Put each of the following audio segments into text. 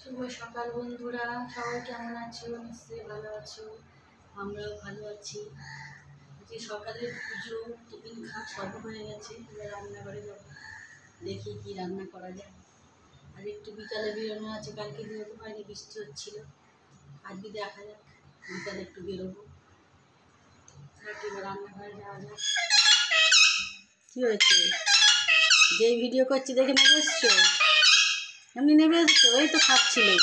শুভ সকাল বন্ধুরা, সবাই কেমন আছো? নিশ্চয়ই ভালো আছো, আমরাও ভালো আছি। যে সকালের পুজো টিফিন সব হয়ে গেছে, এবার রান্নাঘরে যাবো, দেখি কি রান্না করা যায়। আর একটু বিকালে বেরোনো আছে, কালকে বেরোতে পারিনি, বৃষ্টি হচ্ছিল। আজকে দেখা যাক, বিকালে একটু বেরোবো। এবার রান্নাঘরে যাওয়া যাক। কী হয়েছে? যেই ভিডিও করছি দেখে নেবে এসছো? এমনি নেবে এসছো? এই তো খাচ্ছিলে,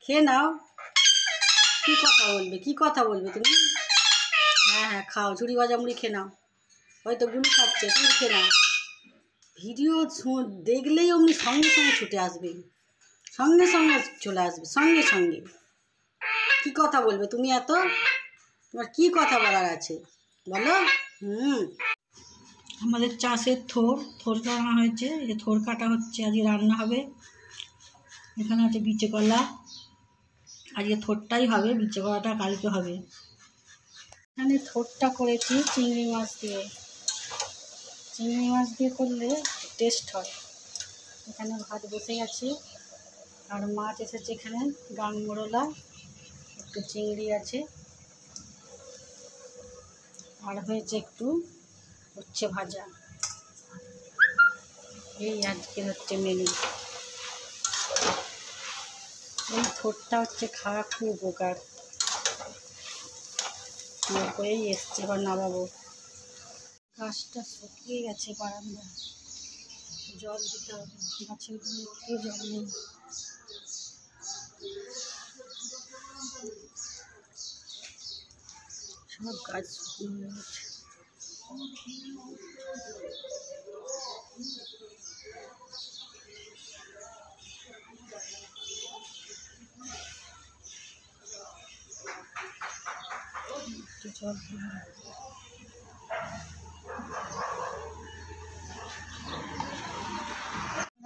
খেয়ে নাও। কী কথা বলবে তুমি? হ্যাঁ, খাও, ঝুড়ি ভাজা মুড়ি খেয়ে নাও। হয়তো গুলি খাচ্ছে, তুমি খেয়ে নাও। ভিডিও দেখলেই অমনি সঙ্গে সঙ্গে ছুটে আসবে, সঙ্গে সঙ্গে চলে আসবে, সঙ্গে সঙ্গে। কী কথা বলবে তুমি? তোমার কী কথা বলার আছে বলো? আমাদের চাষের থোর কাটা হয়েছে, এই থোর কাটা হচ্ছে, আজকে রান্না হবে। এখানে আছে বিচে কলা, আজকে থোরটাই হবে, বিচে কলাটা কালকে হবে। এখানে থোরটা করেছি চিংড়ি মাছ দিয়ে করলে টেস্ট হয়। এখানে ভাত বসে গেছে, আর মাছ এসেছে এখানে গাংমোরলা, একটু চিংড়ি আছে, আর হয়েছে একটু উচ্ছে ভাজা। এই আজকে হচ্ছে মেনু। এই থোরটা হচ্ছে খাওয়া খুব উপকার। করেই এসছে, এবার নামাবো। গাছটা শুকিয়ে গেছে, বারান্দা জল দিতে হবে, গাছের গুলো একটু জল নেই। সব গাছ শুকিয়ে গেছে। জল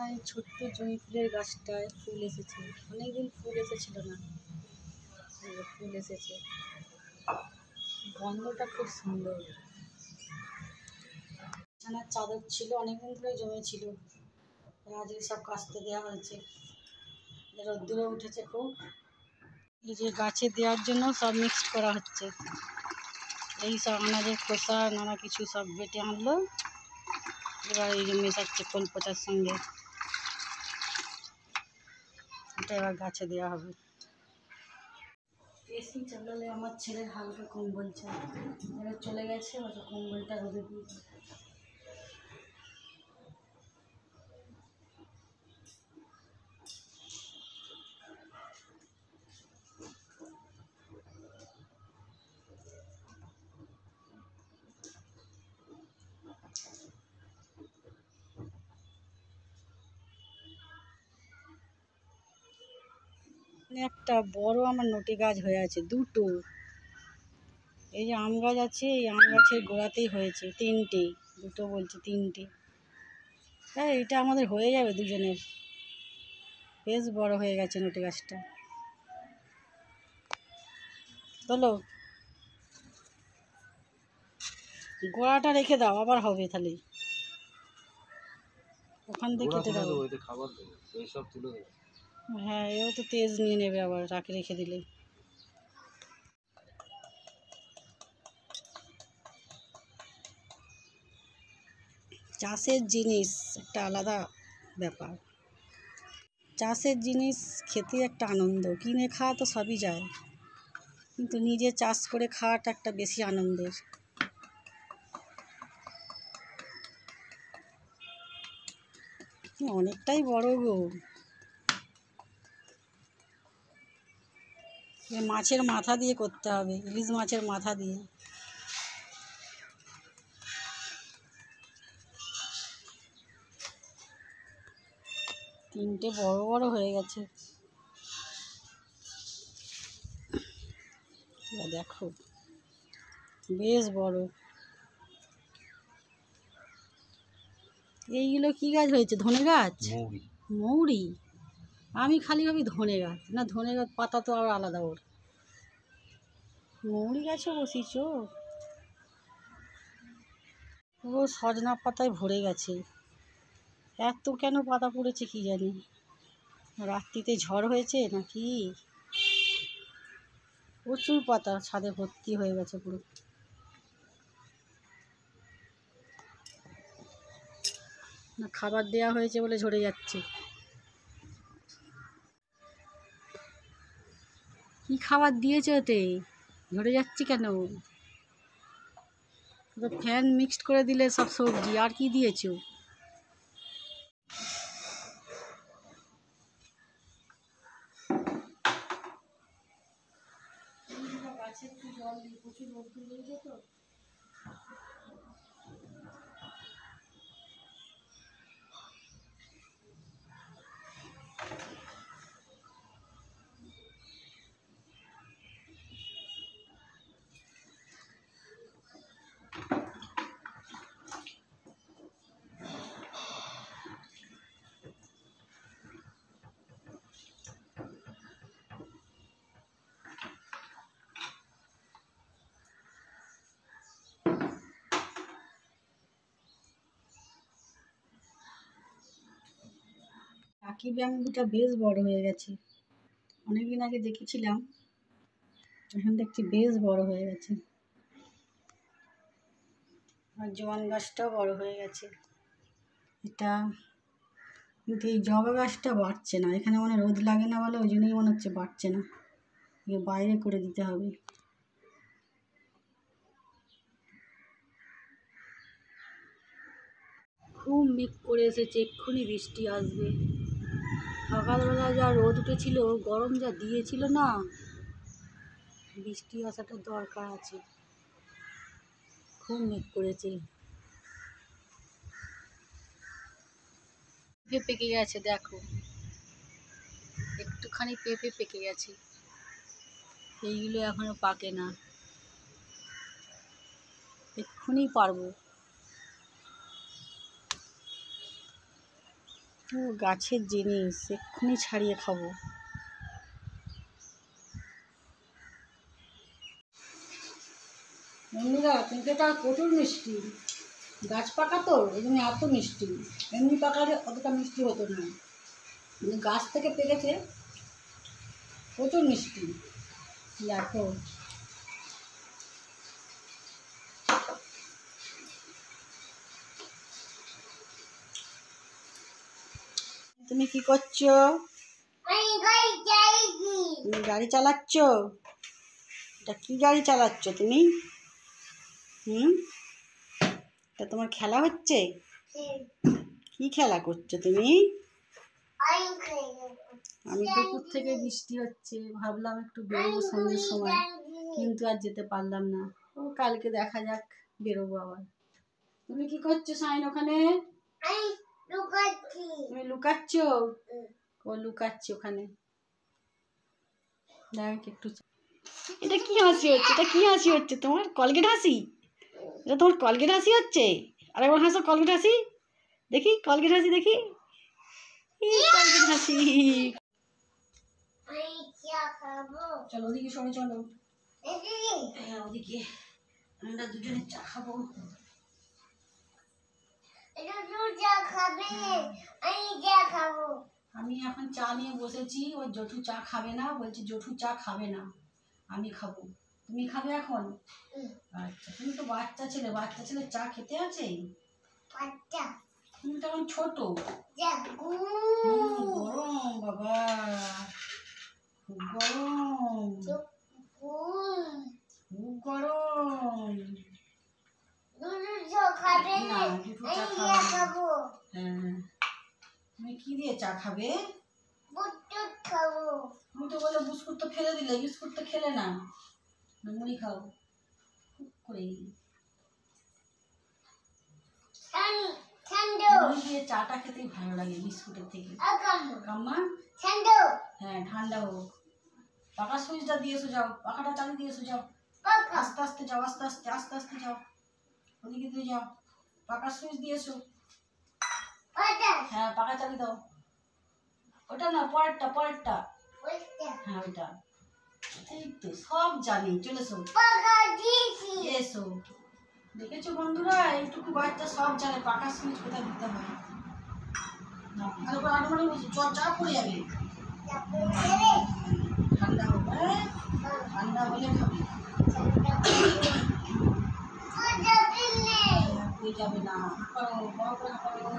এই ছোট্ট জুঁই ফুলের গাছটায় ফুল এসেছে, অনেকদিন ফুল এসেছিল না, ফুল এসেছে। গন্ধটা খুব সুন্দর। বিছানার চাদর ছিল, অনেকদিন ধরে জমেছিল, আজকে সব কাচতে দেওয়া হয়েছে। রোদ্দুরে উঠেছে খুব। এই যে গাছে দেওয়ার জন্য সব মিক্সড করা হচ্ছে। এই সব আনাজের খোসা নানা কিছু সব বেটে আনলো, এবার এই যে মেশাচ্ছে খোল পচার সঙ্গে, এটা এবার গাছে দেওয়া হবে। এসি চালালে আমার ছেলের হালকা কম্বল চাই, এবার চলে গেছে, ওটা কম্বলটা রোদে দিয়ে। একটা বড় আমার নটি গাছ হয়ে আছে, দুটো। এই যে আম গাছ আছে, এই আম গাছের গোড়াতেই হয়েছে তিনটে, দুটো বলছি তিনটে। হ্যাঁ, এটা আমাদের হয়ে যাবে দুজনের, বেশ বড় হয়ে গেছে নটি গাছটা। বলো, গোড়াটা রেখে দাও, আবার হবে তাহলে, ওখান থেকে কেটে দাও। হ্যাঁ, এও তো তেজ নিয়ে নেবে আবার, রেখে দিলে। চাষের জিনিস একটা আলাদা ব্যাপার। চাষের জিনিস খেতে একটা আনন্দ, কিনে খাওয়া তো সবই যায়, কিন্তু নিজে চাষ করে খাওয়াটা একটা বেশি আনন্দের। অনেকটাই বড় গো। মাছের মাথা দিয়ে করতে হবে, ইলিশ মাছের মাথা দিয়ে। তিনটে বড় বড় হয়ে গেছে, দেখো বেশ বড়। এইগুলো কি গাছ হয়েছে? ধনে গাছ, মৌরি। আমি খালি ভাবি ধনে গাছ, না ধনে গাছ পাতা তো আরো আলাদা, ওর মৌরি গাছও বসিয়েছ। ও সজনা পাতায় ভরে গেছে, এত কেন পাতা পড়েছে কি জানি। রাত্রিতে ঝড় হয়েছে নাকি? প্রচুর পাতা ছাদে ভর্তি হয়ে গেছে পুরো। না খাবার দেওয়া হয়েছে বলে ঝরে যাচ্ছে। কি খাবার দিয়েছে ওতে ঝরে যাচ্ছে কেন? তো ফ্যান মিক্সড করে দিলে সব সবজি, আর কি দিয়েছো? গাছে একটু জল দিই, প্রচুর রোদ্দুর রয়েছে তো। টাকি ব্যাম্বুটা বেশ বড় হয়ে গেছে, অনেকদিন আগে দেখেছিলাম, এখন দেখছি বেশ বড় হয়ে গেছে। আর জোয়ান গাছটাও বড় হয়ে গেছে। এটা কিন্তু এই জবা গাছটা বাড়ছে না, এখানে মনে রোদ লাগে না বলে ওই জন্যই মনে হচ্ছে বাড়ছে না, বাইরে করে দিতে হবে। খুব মেঘ করে এসেছে, এক্ষুনি বৃষ্টি আসবে। সকালবেলা যা রোদ উঠেছিল, গরম যা দিয়েছিল না, বৃষ্টি আসাটা দরকার আছে। খুব মেঘ করেছে। পেঁপে পেকে গেছে দেখো, একটুখানি পেঁপে পেকে গেছে, এইগুলো এখনো পাকে না, এক্ষুনি পারবো। ও গাছের জিনিস, এক্ষুনি ছাড়িয়ে খাবো। বন্ধুরা পেঁপেটা প্রচুর মিষ্টি, গাছ পাকা তো এই জন্য এত মিষ্টি, এমনি পাকালে অতটা মিষ্টি হতো না, কিন্তু গাছ থেকে পেকেছে প্রচুর মিষ্টি। দেখো তুমি কি করছো? তুমি গাড়ি চালাচ্ছ? এটা কি গাড়ি চালাচ্ছ তুমি? তা তোমার খেলা হচ্ছে? কি খেলা করছো তুমি? আমি দুপুর থেকে বৃষ্টি হচ্ছে, ভাবলাম একটু বেরোবো সন্ধ্যের সময়, কিন্তু আর যেতে পারলাম না। ও কালকে দেখা যাক, বেরোবো আবার। তুমি কি করছো সাইন ওখানে? তুমি লুকাচ্ছ? ও লুকাচ্ছি ওখানে। দেখ একটু, এটা কি হাসি হচ্ছে? এটা কি হাসি হচ্ছে তোমার? কলগেট হাসি? এটা তোমার কলগেট হাসি হচ্ছে? আরেকবার হাসো কলগেট হাসি দেখি, কলগেট হাসি দেখি, কলগেট হাসি। চলো ওদিকে সরে চলো, হ্যাঁ ওদিকে আমরা দুজনে চা খাবো। আমি এখন চা নিয়ে বসেছি, ওর জঠু চা খাবে না, বলছি জঠু চা খাবে না, আমি খাবো। তুমি খাবে এখন? আচ্ছা, তুমি তো বাচ্চা ছেলে, বাচ্চা ছেলে চা খেতে আছে? তুমি তো এখন ছোট। গরম বাবা, খুব গরম, খুব গরম। না জঠু চা খাবো। হ্যাঁ, তুমি কি দিয়ে চা খাবে? তুমি তো বলে বিস্কুট তো ফেলে দিলে, বিস্কুট তো খেলে না, মুড়ি খাও করে। মুড়ি দিয়ে চাটা খেতেই ভালো লাগে বিস্কুটের থেকে। কাম্মা হ্যাঁ ঠান্ডা হোক। পাকা সুইচটা দিয়ে এসো, যাও পাখাটা চালু দিয়ে এসো, যাও আস্তে আস্তে যাও, আস্তে আস্তে আস্তে আস্তে যাও, ওদিকে দিয়ে যাও, পাকা সুইচ দিয়ে এসো। হ্যাঁ পাখা চালিয়ে দাও, ওটা না পরেরটা, পরেরটা, হ্যাঁ ওইটা। এই তো সব জানি, চলে এসো, এসো। দেখেছো বন্ধুরা, এইটুকু বাচ্চা সব জানে পাকা সুইচ কোথায় দিতে হয়। ভালো করে আটমাটা বসে, চা পড়ে যাবে। ঠান্ডা হবে, হ্যাঁ? ঠান্ডা হলে খাবি। তুই যাবে না, করো বড় করে করো।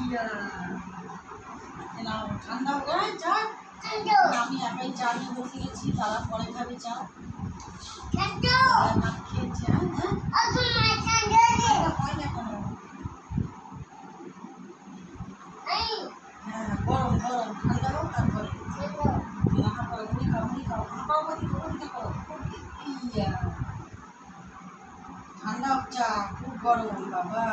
ইয়া নাও, ঠান্ডা হবে, হ্যাঁ, চা। আমি একাই চা নিয়ে বসে গেছি, তারা পরে খাবে চা। না খেয়েছে, হ্যাঁ হয় না কেন? হ্যাঁ গরম গরম, ঠান্ডা হোক তারপরে ঠান্ডা চা খুব গরম বাবা।